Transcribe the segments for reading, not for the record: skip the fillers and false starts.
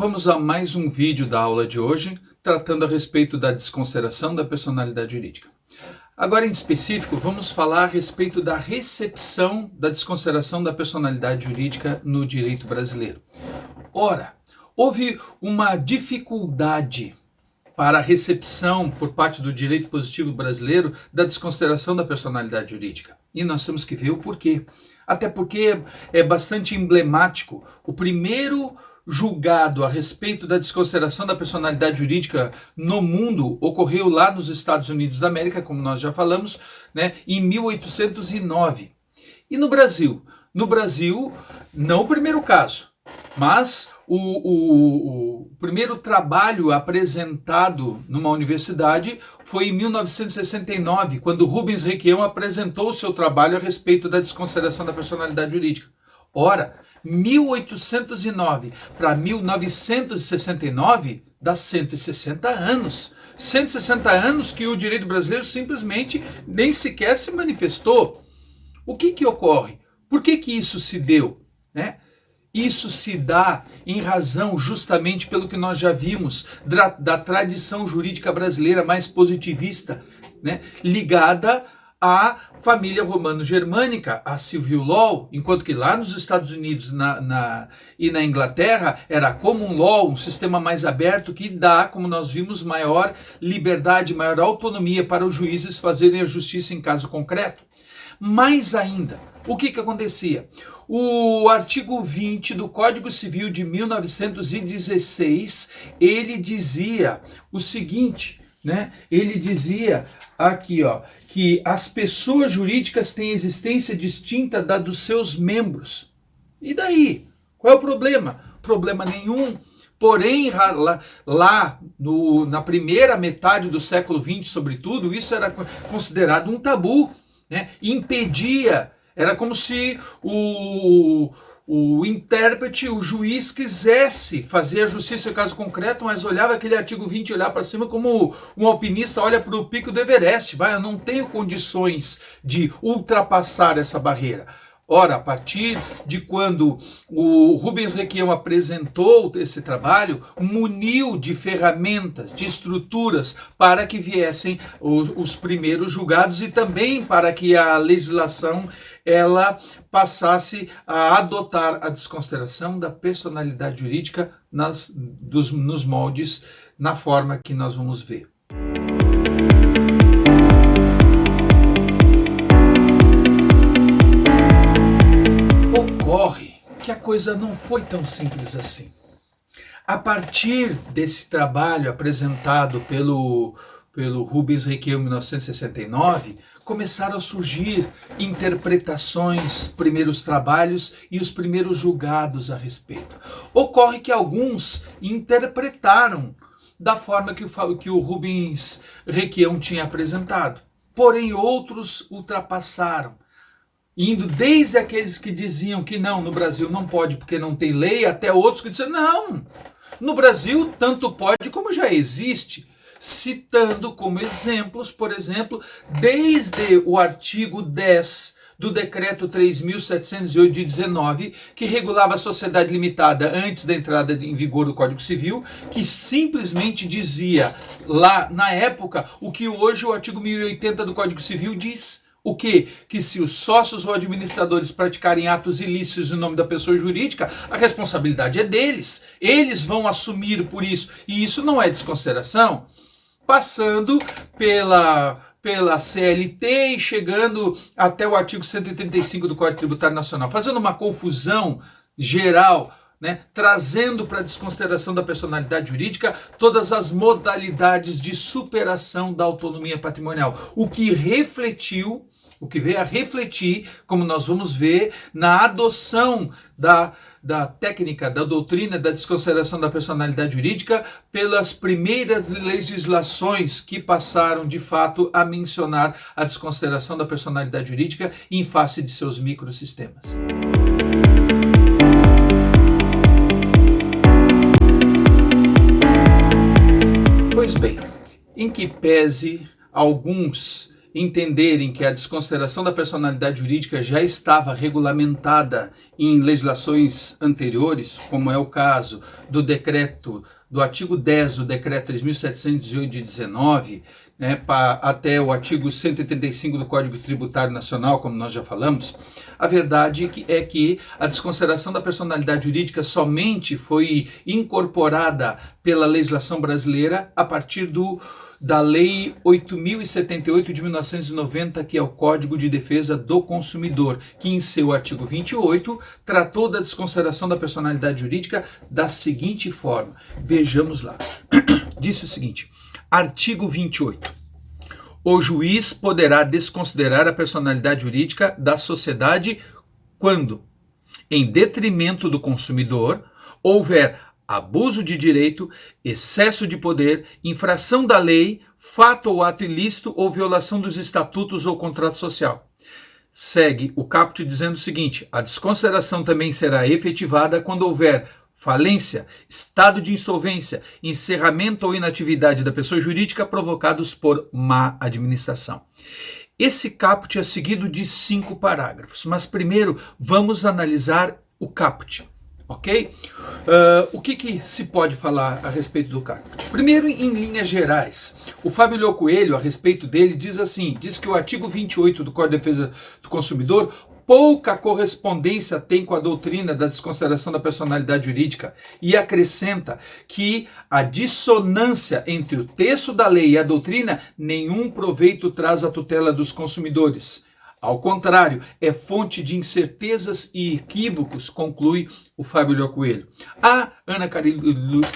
vamos a mais um vídeo da aula de hoje, tratando a respeito da desconsideração da personalidade jurídica. Agora, em específico, vamos falar a respeito da recepção da desconsideração da personalidade jurídica no direito brasileiro. Ora, houve uma dificuldade para a recepção por parte do direito positivo brasileiro da desconsideração da personalidade jurídica. E nós temos que ver o porquê. Até porque é bastante emblemático. O primeiro julgado a respeito da desconsideração da personalidade jurídica no mundo ocorreu lá nos Estados Unidos da América, como nós já falamos, né, em 1809. E no Brasil? No Brasil, não o primeiro caso, mas o primeiro trabalho apresentado numa universidade foi em 1969, quando Rubens Requião apresentou o seu trabalho a respeito da desconsideração da personalidade jurídica. Ora, 1809 para 1969 dá 160 anos. 160 anos que o direito brasileiro simplesmente nem sequer se manifestou. O que ocorre? Por que isso se deu? Né? Isso se dá em razão justamente pelo que nós já vimos da tradição jurídica brasileira mais positivista, né? Ligada à família romano-germânica, a civil law, enquanto que lá nos Estados Unidos e na Inglaterra era common law, um sistema mais aberto que dá, como nós vimos, maior liberdade, maior autonomia para os juízes fazerem a justiça em caso concreto. Mais ainda, o que acontecia? O artigo 20 do Código Civil de 1916, ele dizia o seguinte, né? Ele dizia aqui, ó, que as pessoas jurídicas têm existência distinta da dos seus membros. E daí? Qual é o problema? Problema nenhum. Porém, na primeira metade do século XX, sobretudo, isso era considerado um tabu, né? Impedia, era como se o intérprete, o juiz, quisesse fazer a justiça em caso concreto, mas olhava aquele artigo 20 e olhava para cima como um alpinista olha para o pico do Everest. Eu não tenho condições de ultrapassar essa barreira. Ora, a partir de quando o Rubens Requião apresentou esse trabalho, muniu de ferramentas, de estruturas para que viessem os primeiros julgados e também para que a legislação ela passasse a adotar a desconsideração da personalidade jurídica nos moldes, na forma que nós vamos ver. Ocorre que a coisa não foi tão simples assim. A partir desse trabalho apresentado pelo Rubens Requião em 1969, começaram a surgir interpretações, primeiros trabalhos e os primeiros julgados a respeito. Ocorre que alguns interpretaram da forma que o Rubens Requião tinha apresentado, porém outros ultrapassaram, indo desde aqueles que diziam que não, no Brasil não pode porque não tem lei, até outros que diziam não, no Brasil tanto pode como já existe, citando como exemplos, por exemplo, desde o artigo 10 do decreto 3.708 de 19, que regulava a sociedade limitada antes da entrada em vigor do Código Civil, que simplesmente dizia lá na época o que hoje o artigo 1080 do Código Civil diz. O quê? Que se os sócios ou administradores praticarem atos ilícitos em nome da pessoa jurídica, a responsabilidade é deles. Eles vão assumir por isso. E isso não é desconsideração. Passando pela CLT e chegando até o artigo 135 do Código Tributário Nacional, fazendo uma confusão geral, né, trazendo para a desconsideração da personalidade jurídica todas as modalidades de superação da autonomia patrimonial, o que veio a refletir, como nós vamos ver, na adoção da técnica, da doutrina da desconsideração da personalidade jurídica pelas primeiras legislações que passaram, de fato, a mencionar a desconsideração da personalidade jurídica em face de seus microsistemas. Pois bem, em que pese alguns entenderem que a desconsideração da personalidade jurídica já estava regulamentada em legislações anteriores, como é o caso do decreto, do artigo 10 do decreto 3.708 de 19, né, até o artigo 185 do Código Tributário Nacional, como nós já falamos, a verdade é que a desconsideração da personalidade jurídica somente foi incorporada pela legislação brasileira a partir da Lei 8.078 de 1990, que é o Código de Defesa do Consumidor, que em seu artigo 28 tratou da desconsideração da personalidade jurídica da seguinte forma. Vejamos lá. Disse o seguinte, artigo 28. O juiz poderá desconsiderar a personalidade jurídica da sociedade quando, em detrimento do consumidor, houver abuso de direito, excesso de poder, infração da lei, fato ou ato ilícito ou violação dos estatutos ou contrato social. Segue o caput dizendo o seguinte, a desconsideração também será efetivada quando houver falência, estado de insolvência, encerramento ou inatividade da pessoa jurídica provocados por má administração. Esse caput é seguido de 5 parágrafos, mas primeiro vamos analisar o caput, ok? O que se pode falar a respeito do caput? Primeiro, em linhas gerais, o Fábio Lio Coelho, a respeito dele, diz que o artigo 28 do Código de Defesa do Consumidor pouca correspondência tem com a doutrina da desconsideração da personalidade jurídica e acrescenta que a dissonância entre o texto da lei e a doutrina nenhum proveito traz à tutela dos consumidores. Ao contrário, é fonte de incertezas e equívocos, conclui o Fábio Lio Coelho. A Ana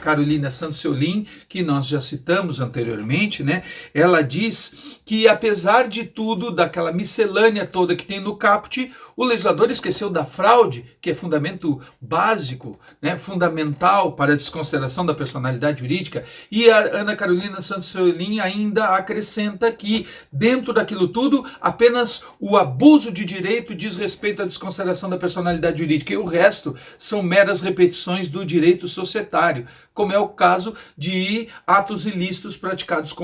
Carolina Santos Seolim, que nós já citamos anteriormente, né? Ela diz que, apesar de tudo, daquela miscelânea toda que tem no caput, o legislador esqueceu da fraude, que é fundamento básico, né? Fundamental para a desconsideração da personalidade jurídica. E a Ana Carolina Santos Seolim ainda acrescenta que, dentro daquilo tudo, apenas o abuso de direito diz respeito à desconsideração da personalidade jurídica, e o resto são meras repetições do direito societário, como é o caso de atos ilícitos praticados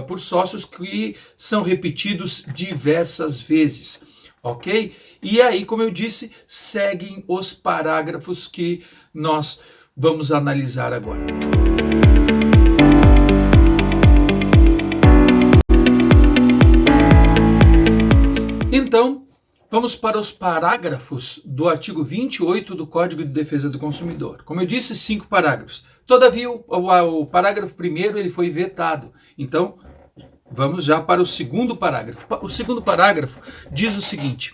por sócios que são repetidos diversas vezes, ok? E aí, como eu disse, seguem os parágrafos que nós vamos analisar agora. Então, vamos para os parágrafos do artigo 28 do Código de Defesa do Consumidor. Como eu disse, 5 parágrafos. Todavia, o parágrafo primeiro ele foi vetado. Então, vamos já para o segundo parágrafo. O segundo parágrafo diz o seguinte: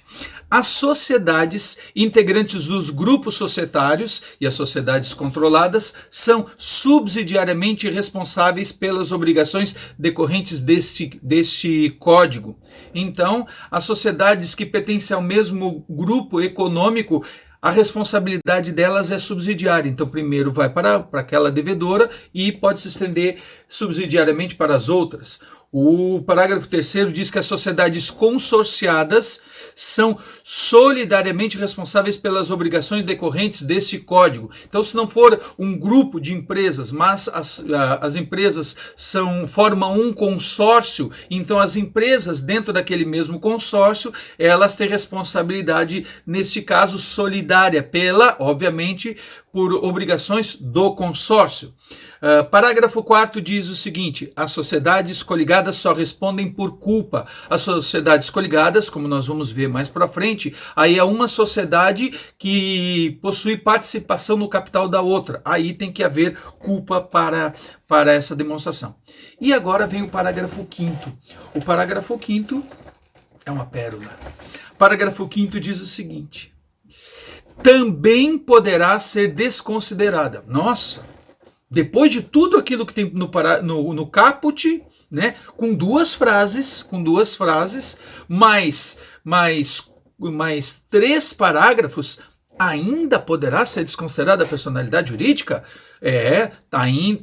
as sociedades integrantes dos grupos societários e as sociedades controladas são subsidiariamente responsáveis pelas obrigações decorrentes deste código. Então, as sociedades que pertencem ao mesmo grupo econômico, a responsabilidade delas é subsidiária. Então, primeiro vai para aquela devedora e pode se estender subsidiariamente para as outras. O parágrafo 3º diz que as sociedades consorciadas são solidariamente responsáveis pelas obrigações decorrentes deste código. Então, se não for um grupo de empresas, mas as empresas formam um consórcio, então as empresas dentro daquele mesmo consórcio, elas têm responsabilidade, neste caso, solidária, obviamente, por obrigações do consórcio. Parágrafo 4º diz o seguinte: as sociedades coligadas só respondem por culpa. As sociedades coligadas, como nós vamos ver mais para frente, aí é uma sociedade que possui participação no capital da outra. Aí tem que haver culpa para essa demonstração. E agora vem o parágrafo 5º. O parágrafo 5º é uma pérola. O parágrafo 5º diz o seguinte: também poderá ser desconsiderada. Nossa! Depois de tudo aquilo que tem no caput, né, com duas frases, mais 3 parágrafos, ainda poderá ser desconsiderada a personalidade jurídica?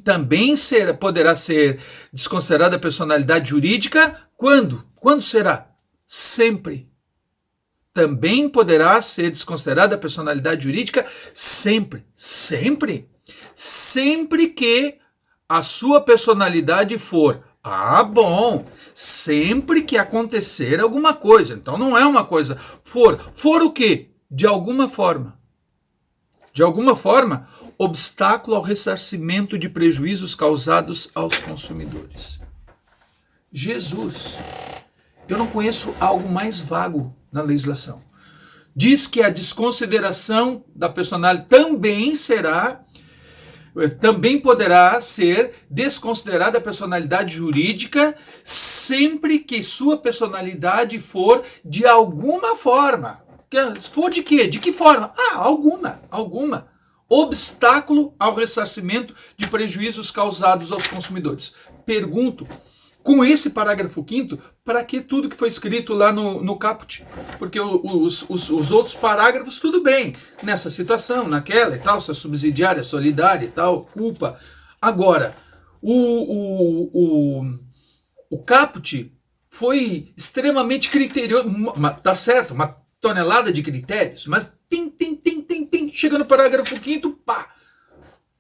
Também poderá ser desconsiderada a personalidade jurídica quando? Quando será? Sempre. Também poderá ser desconsiderada a personalidade jurídica sempre. Sempre. Sempre que a sua personalidade for, sempre que acontecer alguma coisa. Então não é uma coisa, for o quê? De alguma forma. De alguma forma, obstáculo ao ressarcimento de prejuízos causados aos consumidores. Jesus, eu não conheço algo mais vago na legislação. Diz que a desconsideração da personalidade também poderá ser desconsiderada a personalidade jurídica sempre que sua personalidade for de alguma forma. For de quê? De que forma? Alguma. Obstáculo ao ressarcimento de prejuízos causados aos consumidores. Pergunto, com esse parágrafo 5º, para que tudo que foi escrito lá no caput? Porque os outros parágrafos, tudo bem, nessa situação, naquela e tal, se é subsidiária, solidária e tal, culpa. Agora, o caput foi extremamente criterioso, tá certo, uma tonelada de critérios, mas chega no parágrafo 5º, pá,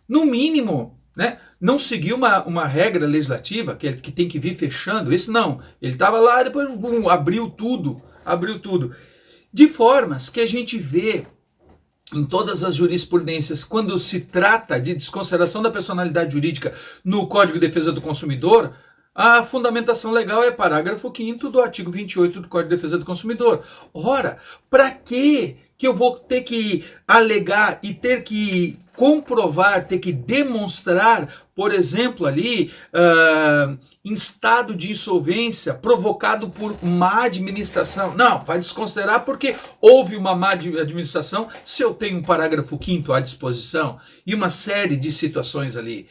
no mínimo, né? Não seguiu uma regra legislativa que tem que vir fechando. Esse não. Ele estava lá, depois abriu tudo. De formas que a gente vê em todas as jurisprudências, quando se trata de desconsideração da personalidade jurídica no Código de Defesa do Consumidor, a fundamentação legal é parágrafo 5º do artigo 28 do Código de Defesa do Consumidor. Ora, para que eu vou ter que alegar e ter que comprovar, ter que demonstrar, por exemplo, ali, em estado de insolvência provocado por má administração? Não, vai desconsiderar porque houve uma má administração se eu tenho um parágrafo 5º à disposição e uma série de situações ali.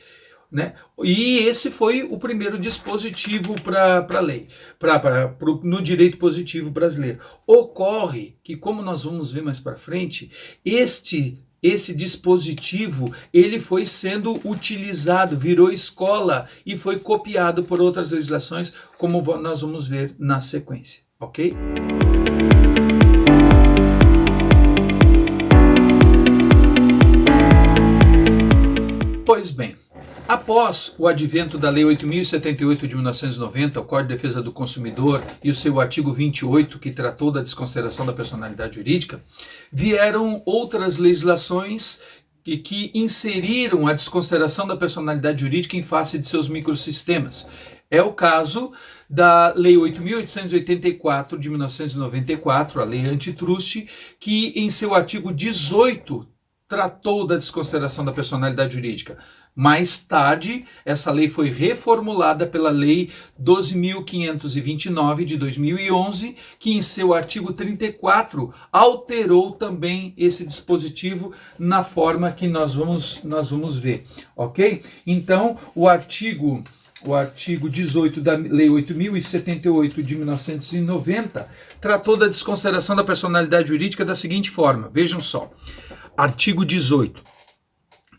Né? E esse foi o primeiro dispositivo para a lei, no direito positivo brasileiro. Ocorre que, como nós vamos ver mais para frente, esse dispositivo ele foi sendo utilizado, virou escola e foi copiado por outras legislações, como nós vamos ver na sequência, ok? Pois bem, após o advento da Lei 8.078 de 1990, o Código de Defesa do Consumidor, e o seu artigo 28, que tratou da desconsideração da personalidade jurídica, vieram outras legislações que inseriram a desconsideração da personalidade jurídica em face de seus microsistemas. É o caso da Lei 8.884 de 1994, a Lei Antitruste, que em seu artigo 18 tratou da desconsideração da personalidade jurídica. Mais tarde, essa lei foi reformulada pela Lei 12.529 de 2011, que em seu artigo 34 alterou também esse dispositivo na forma que nós vamos ver, ok? Então, o artigo 18 da Lei 8.078 de 1990 tratou da desconsideração da personalidade jurídica da seguinte forma, vejam só, artigo 18.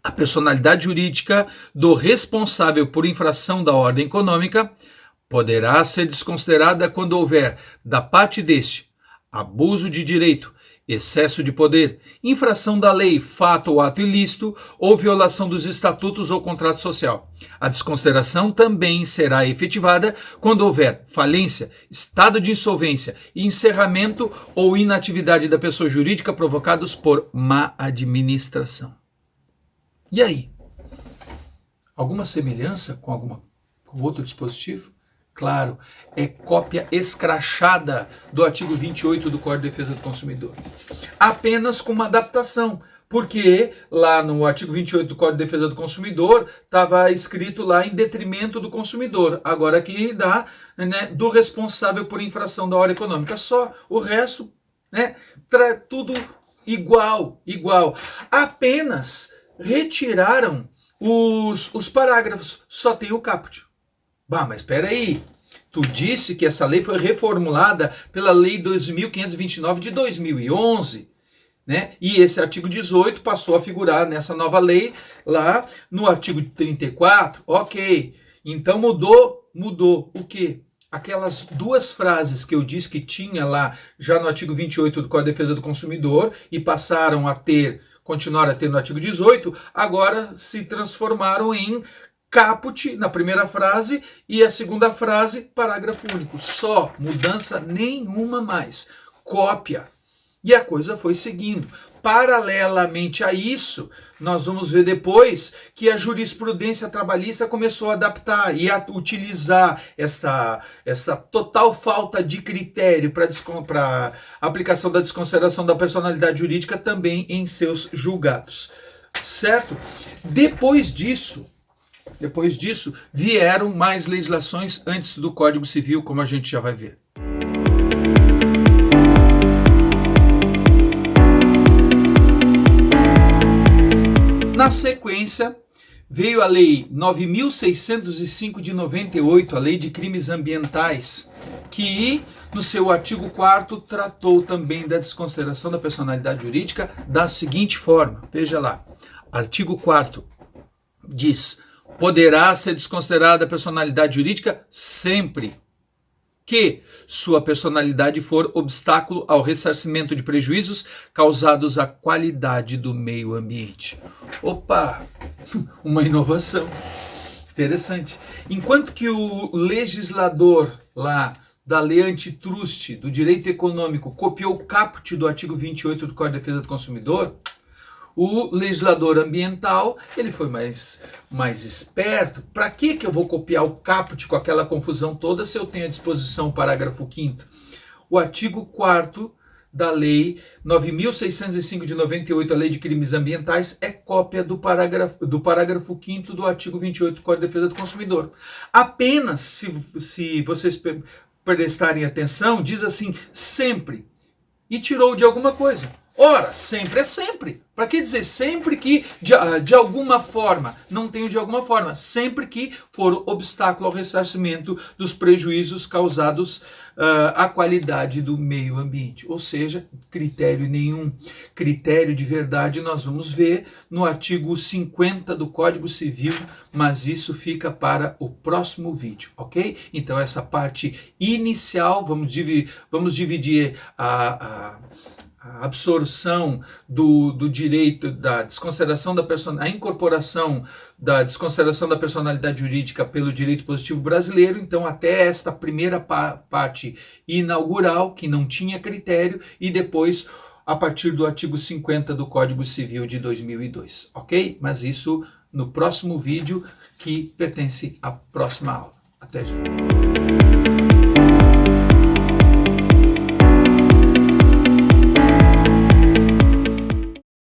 A personalidade jurídica do responsável por infração da ordem econômica poderá ser desconsiderada quando houver, da parte deste, abuso de direito, excesso de poder, infração da lei, fato ou ato ilícito, ou violação dos estatutos ou contrato social. A desconsideração também será efetivada quando houver falência, estado de insolvência, encerramento ou inatividade da pessoa jurídica provocados por má administração. E aí? Alguma semelhança com outro dispositivo? Claro, é cópia escrachada do artigo 28 do Código de Defesa do Consumidor. Apenas com uma adaptação, porque lá no artigo 28 do Código de Defesa do Consumidor estava escrito lá em detrimento do consumidor. Agora aqui dá, né, do responsável por infração da ordem econômica. Só o resto, né, tudo igual. Apenas retiraram os parágrafos, só tem o caput. Bah, mas espera aí, tu disse que essa lei foi reformulada pela Lei 2.529 de 2011, né? E esse artigo 18 passou a figurar nessa nova lei lá no artigo 34, ok. Então mudou o quê? Aquelas duas frases que eu disse que tinha lá já no artigo 28 do Código de Defesa do Consumidor e continuaram a ter no artigo 18, agora se transformaram em caput na primeira frase e a segunda frase, parágrafo único. Só, mudança nenhuma mais. Cópia. E a coisa foi seguindo. Paralelamente a isso, nós vamos ver depois que a jurisprudência trabalhista começou a adaptar e a utilizar essa total falta de critério para aplicação da desconsideração da personalidade jurídica também em seus julgados. Certo? Depois disso, vieram mais legislações antes do Código Civil, como a gente já vai ver. Na sequência, veio a Lei 9.605 de 98, a Lei de Crimes Ambientais, que no seu artigo 4º tratou também da desconsideração da personalidade jurídica da seguinte forma. Veja lá, artigo 4º diz: poderá ser desconsiderada a personalidade jurídica sempre que sua personalidade for obstáculo ao ressarcimento de prejuízos causados à qualidade do meio ambiente. Opa, uma inovação interessante. Enquanto que o legislador lá da lei antitruste, do direito econômico, copiou o caput do artigo 28 do Código de Defesa do Consumidor, o legislador ambiental, ele foi mais esperto. Para que eu vou copiar o caput com aquela confusão toda se eu tenho à disposição o parágrafo 5º? O artigo 4º da Lei 9.605 de 98, a Lei de Crimes Ambientais, é cópia do parágrafo 5º do artigo 28 do Código de Defesa do Consumidor. Apenas, se vocês prestarem atenção, diz assim, sempre, e tirou de alguma coisa. Ora, sempre é sempre. Para que dizer sempre que de alguma forma? Não tenho de alguma forma. Sempre que for obstáculo ao ressarcimento dos prejuízos causados à qualidade do meio ambiente. Ou seja, critério nenhum. Critério de verdade nós vamos ver no artigo 50 do Código Civil, mas isso fica para o próximo vídeo, ok? Então essa parte inicial, vamos dividir a absorção do direito da desconsideração da a incorporação da desconsideração da personalidade jurídica pelo direito positivo brasileiro, então até esta primeira parte inaugural, que não tinha critério, e depois a partir do artigo 50 do Código Civil de 2002, ok? Mas isso no próximo vídeo, que pertence à próxima aula. Até já!